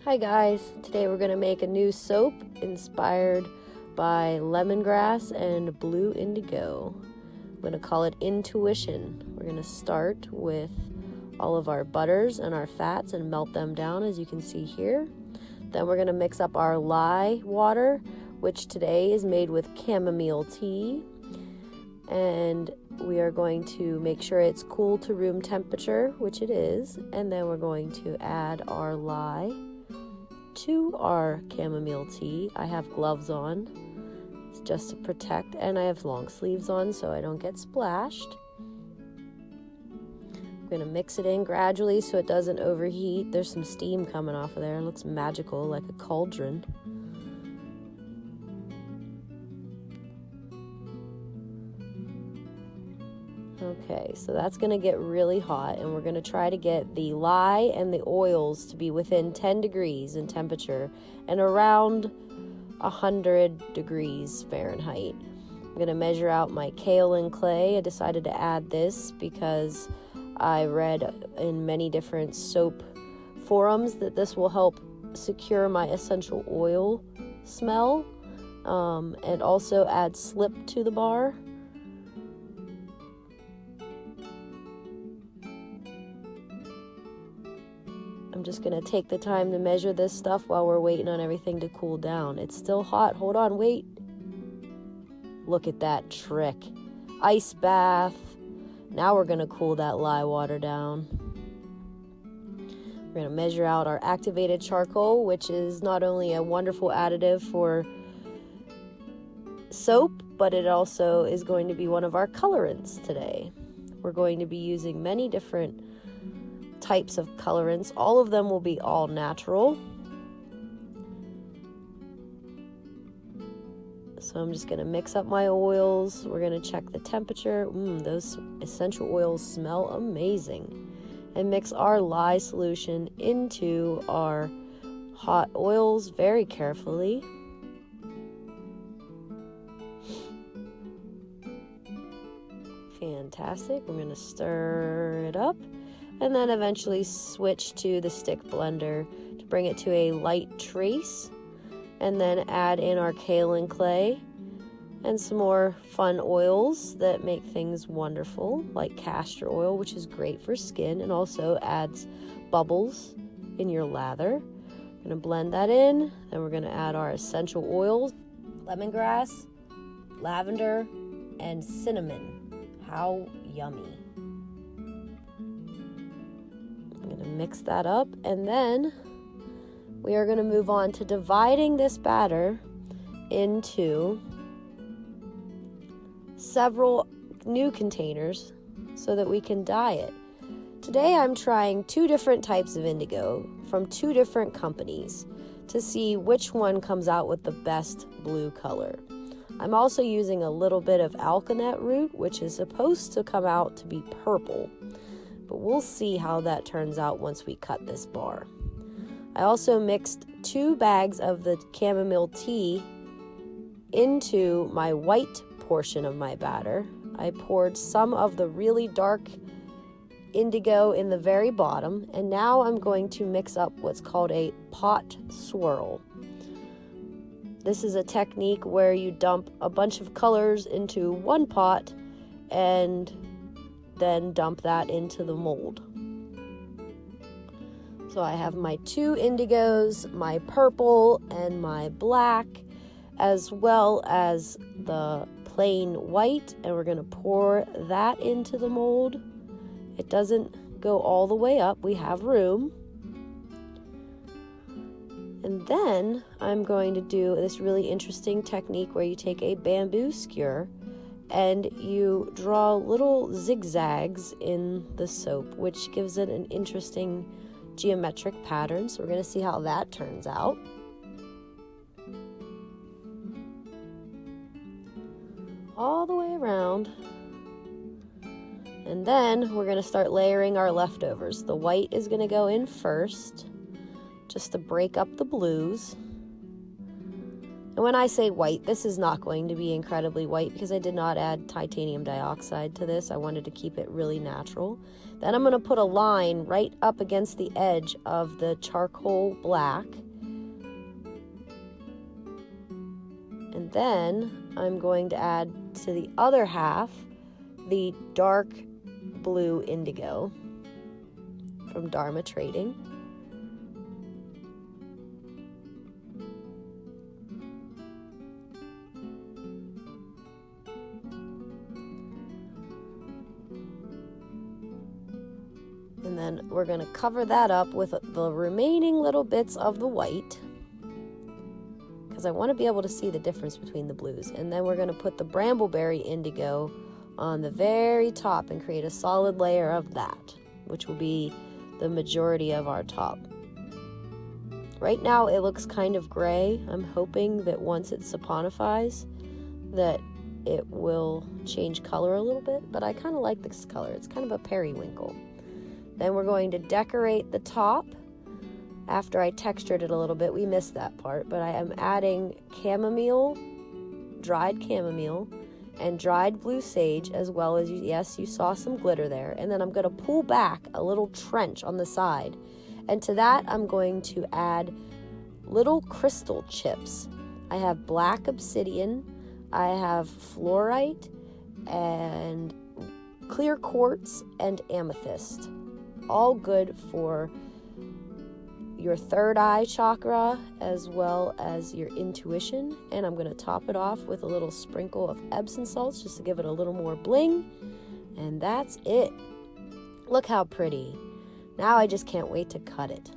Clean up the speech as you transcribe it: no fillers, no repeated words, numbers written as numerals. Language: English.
Hi guys, today we're going to make a new soap inspired by lemongrass and blue indigo. I'm going to call it Intuition. We're going to start with all of our butters and our fats and melt them down, as you can see here. Then we're going to mix up our lye water, which today is made with chamomile tea. And we are going to make sure it's cool to room temperature, which it is. And then we're going to add our lye to our chamomile tea. I have gloves on, it's just to protect, and I have long sleeves on so I don't get splashed. I'm going to mix it in gradually so it doesn't overheat. There's some steam coming off of there. It looks magical, like a cauldron. Okay, so that's going to get really hot, and we're going to try to get the lye and the oils to be within 10 degrees in temperature and around 100 degrees Fahrenheit. I'm going to measure out my kaolin clay. I decided to add this because I read in many different soap forums that this will help secure my essential oil smell and also add slip to the bar. I'm just going to take the time to measure this stuff while we're waiting on everything to cool down. It's still hot. Hold on, wait. Look at that trick. Ice bath. Now we're going to cool that lye water down. We're going to measure out our activated charcoal, which is not only a wonderful additive for soap, but it also is going to be one of our colorants today. We're going to be using many different types of colorants. All of them will be all natural. So I'm just going to mix up my oils. We're going to check the temperature. Those essential oils smell amazing. And mix our lye solution into our hot oils very carefully. Fantastic. We're going to stir it up, and then eventually switch to the stick blender to bring it to a light trace, and then add in our kaolin clay and some more fun oils that make things wonderful, like castor oil, which is great for skin and also adds bubbles in your lather. We're going to blend that in, then we're going to add our essential oils, lemongrass, lavender, and cinnamon. How yummy. I'm going to mix that up, and then we are going to move on to dividing this batter into several new containers so that we can dye it. Today I'm trying 2 different types of indigo from 2 different companies to see which one comes out with the best blue color. I'm also using a little bit of alkanet root, which is supposed to come out to be purple. But we'll see how that turns out once we cut this bar. I also mixed 2 bags of the chamomile tea into my white portion of my batter. I poured some of the really dark indigo in the very bottom, and now I'm going to mix up what's called a pot swirl. This is a technique where you dump a bunch of colors into one pot and then dump that into the mold. So I have my 2 indigos, my purple and my black, as well as the plain white, and we're going to pour that into the mold. It doesn't go all the way up, we have room. And then I'm going to do this really interesting technique where you take a bamboo skewer and you draw little zigzags in the soap, which gives it an interesting geometric pattern. So we're going to see how that turns out. All the way around. And then we're going to start layering our leftovers. The white is going to go in first, just to break up the blues. And when I say white, this is not going to be incredibly white because I did not add titanium dioxide to this. I wanted to keep it really natural. Then I'm going to put a line right up against the edge of the charcoal black. And then I'm going to add to the other half the dark blue indigo from Dharma Trading. And then we're going to cover that up with the remaining little bits of the white, because I want to be able to see the difference between the blues. And then we're going to put the brambleberry indigo on the very top and create a solid layer of that, which will be the majority of our top. Right now it looks kind of gray. I'm hoping that once it saponifies that it will change color a little bit, but I kind of like this color. It's kind of a periwinkle. Then we're going to decorate the top. After I textured it a little bit, we missed that part, but I am adding chamomile, dried chamomile, and dried blue sage, as well as, yes, you saw some glitter there. And then I'm going to pull back a little trench on the side. And to that, I'm going to add little crystal chips. I have black obsidian, I have fluorite, and clear quartz, and amethyst. All good for your third eye chakra as well as your intuition. And I'm going to top it off with a little sprinkle of Epsom salts just to give it a little more bling. And that's it. Look how pretty. Now I just can't wait to cut it.